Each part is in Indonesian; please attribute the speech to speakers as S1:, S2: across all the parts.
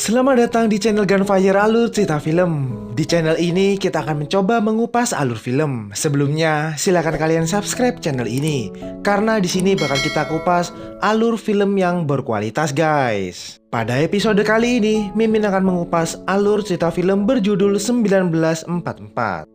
S1: Selamat datang di channel Gunfire Alur Cerita Film. Di channel ini kita akan mencoba mengupas alur film. Sebelumnya, silakan kalian subscribe channel ini karena di sini bakal kita kupas alur film yang berkualitas, guys. Pada episode kali ini, Mimin akan mengupas alur cerita film berjudul 1944.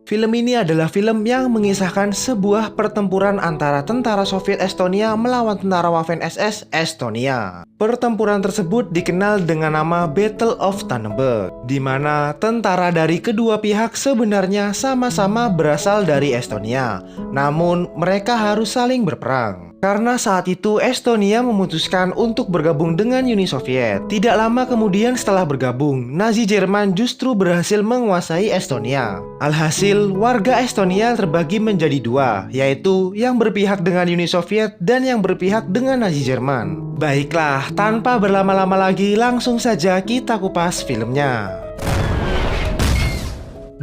S1: Film ini adalah film yang mengisahkan sebuah pertempuran antara tentara Soviet Estonia melawan tentara Waffen SS Estonia. Pertempuran tersebut dikenal dengan nama Battle of Tannenberg, di mana tentara dari kedua pihak sebenarnya sama-sama berasal dari Estonia, namun mereka harus saling berperang. Karena saat itu Estonia memutuskan untuk bergabung dengan Uni Soviet. Tidak lama kemudian setelah bergabung, Nazi Jerman justru berhasil menguasai Estonia. Alhasil, warga Estonia terbagi menjadi dua, yaitu yang berpihak dengan Uni Soviet dan yang berpihak dengan Nazi Jerman. Baiklah, tanpa berlama-lama lagi, langsung saja kita kupas filmnya.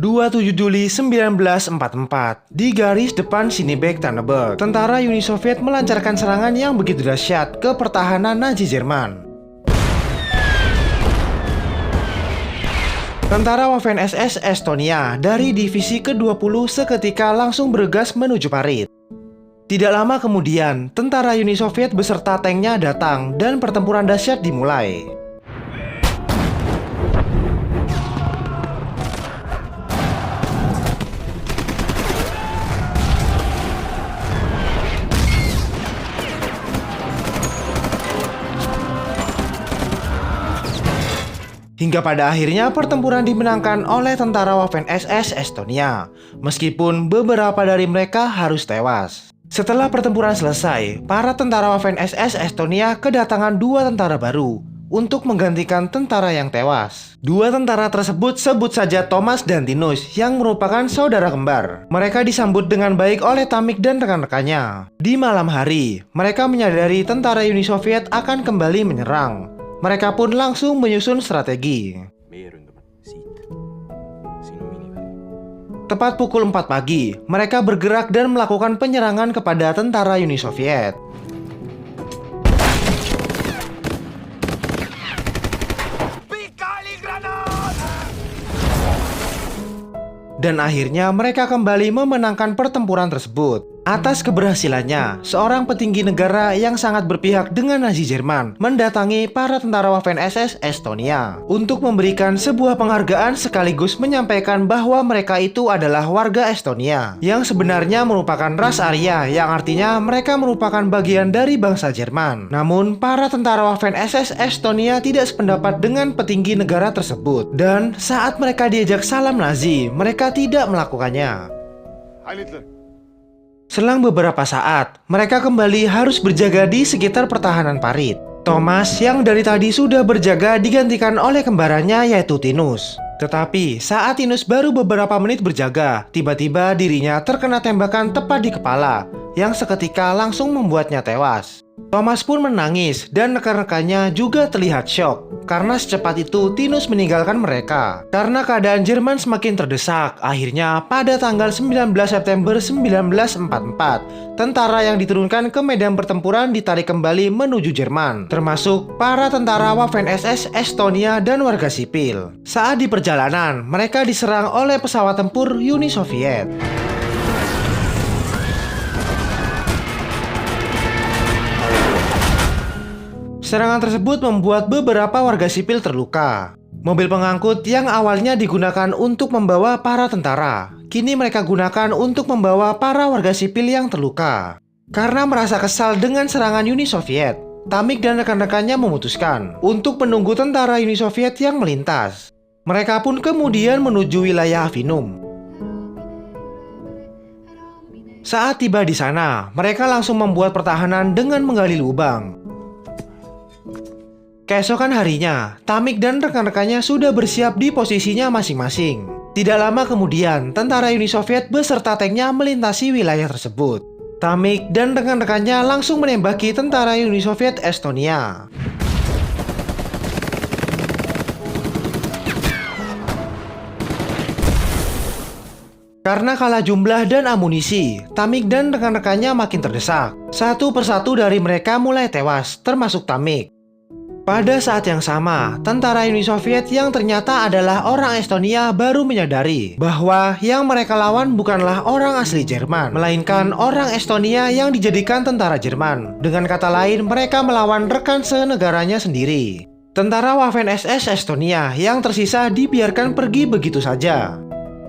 S1: 27 Juli 1944, di garis depan Sinebek Tannenberg, tentara Uni Soviet melancarkan serangan yang begitu dahsyat ke pertahanan Nazi Jerman. Tentara Waffen SS Estonia dari divisi ke-20 seketika langsung bergegas menuju parit. Tidak lama kemudian, tentara Uni Soviet beserta tanknya datang dan pertempuran dahsyat dimulai. Hingga pada akhirnya pertempuran dimenangkan oleh tentara Waffen SS Estonia, meskipun beberapa dari mereka harus tewas. Setelah pertempuran selesai, para tentara Waffen SS Estonia kedatangan dua tentara baru untuk menggantikan tentara yang tewas. Dua tentara tersebut sebut saja Thomas dan Tinus yang merupakan saudara kembar. Mereka disambut dengan baik oleh Tamik dan rekan-rekannya. Di malam hari, mereka menyadari tentara Uni Soviet akan kembali menyerang. Mereka pun langsung menyusun strategi. Tepat pukul 4 pagi, mereka bergerak dan melakukan penyerangan kepada tentara Uni Soviet. Dan akhirnya mereka kembali memenangkan pertempuran tersebut. Atas keberhasilannya, seorang petinggi negara yang sangat berpihak dengan Nazi Jerman mendatangi para tentara Waffen SS Estonia untuk memberikan sebuah penghargaan sekaligus menyampaikan bahwa mereka itu adalah warga Estonia yang sebenarnya merupakan ras Arya, yang artinya mereka merupakan bagian dari bangsa Jerman. Namun, para tentara Waffen SS Estonia tidak sependapat dengan petinggi negara tersebut, dan saat mereka diajak salam Nazi, mereka tidak melakukannya. Selang beberapa saat, mereka kembali harus berjaga di sekitar pertahanan parit. Thomas yang dari tadi sudah berjaga digantikan oleh kembarannya yaitu Tinus. Tetapi saat Tinus baru beberapa menit berjaga, tiba-tiba dirinya terkena tembakan tepat di kepala yang seketika langsung membuatnya tewas. Thomas pun menangis dan rekan-rekannya juga terlihat syok karena secepat itu Tinus meninggalkan mereka. Karena keadaan Jerman semakin terdesak, akhirnya pada tanggal 19 September 1944, tentara yang diturunkan ke medan pertempuran ditarik kembali menuju Jerman, termasuk para tentara Waffen SS Estonia dan warga sipil. Saat di perjalanan, mereka diserang oleh pesawat tempur Uni Soviet. Serangan tersebut membuat beberapa warga sipil terluka. Mobil pengangkut yang awalnya digunakan untuk membawa para tentara, kini mereka gunakan untuk membawa para warga sipil yang terluka. Karena merasa kesal dengan serangan Uni Soviet, Tamik dan rekan-rekannya memutuskan untuk menunggu tentara Uni Soviet yang melintas. Mereka pun kemudian menuju wilayah Avinum. Saat tiba di sana, mereka langsung membuat pertahanan dengan menggali lubang. Keesokan harinya, Tamik dan rekan-rekannya sudah bersiap di posisinya masing-masing. Tidak lama kemudian, tentara Uni Soviet beserta tanknya melintasi wilayah tersebut. Tamik dan rekan-rekannya langsung menembaki tentara Uni Soviet Estonia. Karena kalah jumlah dan amunisi, Tamik dan rekan-rekannya makin terdesak. Satu persatu dari mereka mulai tewas, termasuk Tamik. Pada saat yang sama, tentara Uni Soviet yang ternyata adalah orang Estonia baru menyadari bahwa yang mereka lawan bukanlah orang asli Jerman, melainkan orang Estonia yang dijadikan tentara Jerman. Dengan kata lain, mereka melawan rekan senegaranya sendiri. Tentara Waffen-SS Estonia yang tersisa dibiarkan pergi begitu saja.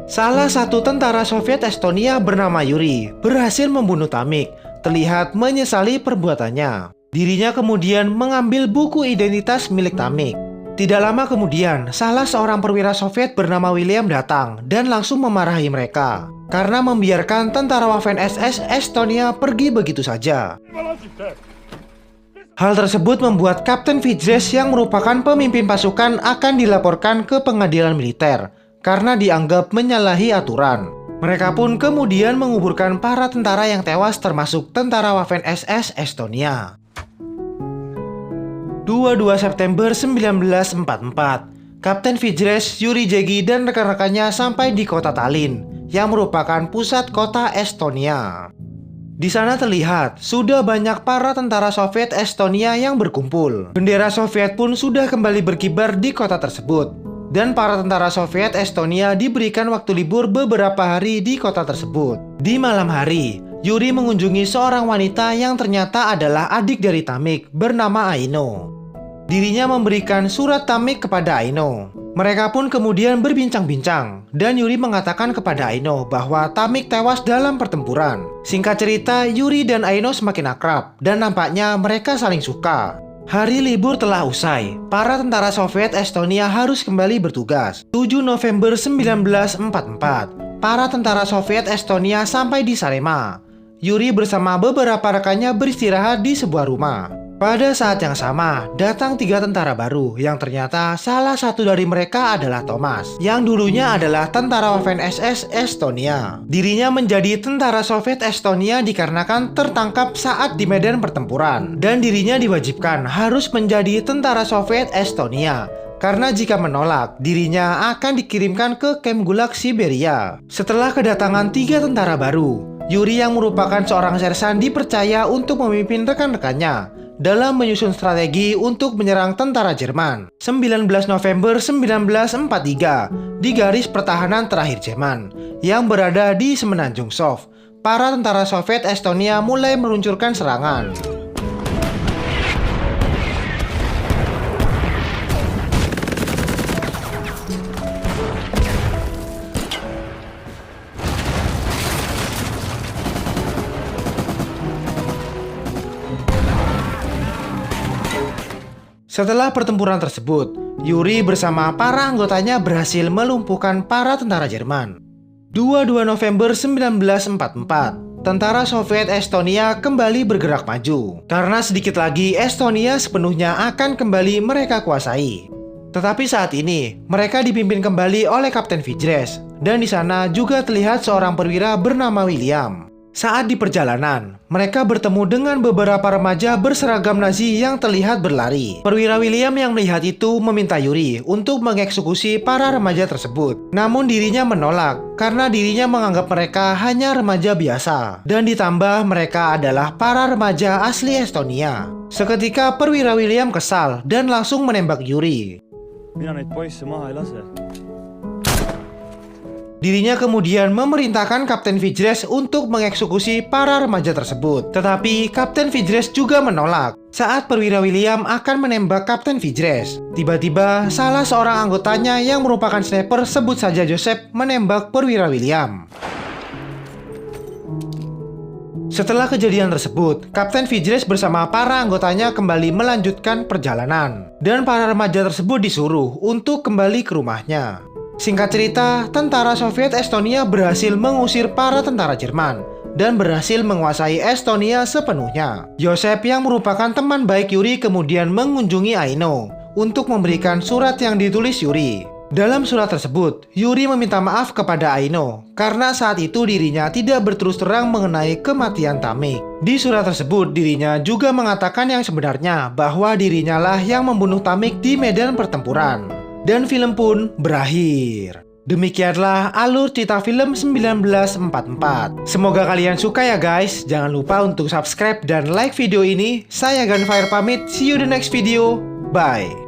S1: Salah satu tentara Soviet Estonia bernama Yuri berhasil membunuh Tamik, terlihat menyesali perbuatannya. Dirinya kemudian mengambil buku identitas milik Tamik. Tidak lama kemudian, salah seorang perwira Soviet bernama William datang dan langsung memarahi mereka karena membiarkan tentara Waffen-SS Estonia pergi begitu saja. Hal tersebut membuat Kapten Vydres yang merupakan pemimpin pasukan akan dilaporkan ke pengadilan militer karena dianggap menyalahi aturan. Mereka pun kemudian menguburkan para tentara yang tewas termasuk tentara Waffen-SS Estonia. 22 September 1944, Kapten Vydres, Yuri Jegi, dan rekan-rekannya sampai di kota Tallinn, yang merupakan pusat kota Estonia. Di sana terlihat, sudah banyak para tentara Soviet Estonia yang berkumpul. Bendera Soviet pun sudah kembali berkibar di kota tersebut. Dan para tentara Soviet Estonia diberikan waktu libur beberapa hari di kota tersebut. Di malam hari, Yuri mengunjungi seorang wanita yang ternyata adalah adik dari Tamik bernama Aino. Dirinya memberikan surat Tamik kepada Aino. Mereka pun kemudian berbincang-bincang dan Yuri mengatakan kepada Aino bahwa Tamik tewas dalam pertempuran. Singkat cerita, Yuri dan Aino semakin akrab dan nampaknya mereka saling suka. Hari libur telah usai. Para tentara Soviet Estonia harus kembali bertugas. 7 November 1944, para tentara Soviet Estonia sampai di Sarema. Yuri bersama beberapa rekannya beristirahat di sebuah rumah. Pada saat yang sama, datang 3 tentara baru yang ternyata salah satu dari mereka adalah Thomas, yang dulunya adalah tentara Waffen-SS Estonia. Dirinya menjadi tentara Soviet Estonia dikarenakan tertangkap saat di medan pertempuran, dan dirinya diwajibkan harus menjadi tentara Soviet Estonia. Karena jika menolak, dirinya akan dikirimkan ke kamp Gulag Siberia. Setelah kedatangan 3 tentara baru, Yuri yang merupakan seorang sersan dipercaya untuk memimpin rekan-rekannya dalam menyusun strategi untuk menyerang tentara Jerman. 19 November 1943, di garis pertahanan terakhir Jerman yang berada di Semenanjung Sov, para tentara Soviet Estonia mulai meluncurkan serangan. Setelah pertempuran tersebut, Yuri bersama para anggotanya berhasil melumpuhkan para tentara Jerman. 22 November 1944, tentara Soviet Estonia kembali bergerak maju. Karena sedikit lagi Estonia sepenuhnya akan kembali mereka kuasai. Tetapi saat ini, mereka dipimpin kembali oleh Kapten Vydres. Dan di sana juga terlihat seorang perwira bernama William. Saat di perjalanan, mereka bertemu dengan beberapa remaja berseragam Nazi yang terlihat berlari. Perwira William yang melihat itu meminta Yuri untuk mengeksekusi para remaja tersebut. Namun dirinya menolak karena dirinya menganggap mereka hanya remaja biasa. Dan ditambah mereka adalah para remaja asli Estonia. Seketika perwira William kesal dan langsung menembak Yuri.
S2: Mina neid poisse maha ei lase.
S1: Dirinya kemudian memerintahkan Kapten Vydres untuk mengeksekusi para remaja tersebut. Tetapi Kapten Vydres juga menolak. Saat perwira William akan menembak Kapten Vydres, tiba-tiba salah seorang anggotanya yang merupakan sniper, sebut saja Joseph, menembak perwira William. Setelah kejadian tersebut, Kapten Vydres bersama para anggotanya kembali melanjutkan perjalanan. Dan para remaja tersebut disuruh untuk kembali ke rumahnya. Singkat cerita, tentara Soviet Estonia berhasil mengusir para tentara Jerman dan berhasil menguasai Estonia sepenuhnya. Joseph yang merupakan teman baik Yuri kemudian mengunjungi Aino untuk memberikan surat yang ditulis Yuri. Dalam surat tersebut, Yuri meminta maaf kepada Aino karena saat itu dirinya tidak berterus terang mengenai kematian Tamik. Di surat tersebut, dirinya juga mengatakan yang sebenarnya bahwa dirinya lah yang membunuh Tamik di medan pertempuran. Dan film pun berakhir. Demikianlah alur cerita film 1944. Semoga kalian suka ya guys. Jangan lupa untuk subscribe dan like video ini. Saya Gunfire pamit. See you the next video. Bye.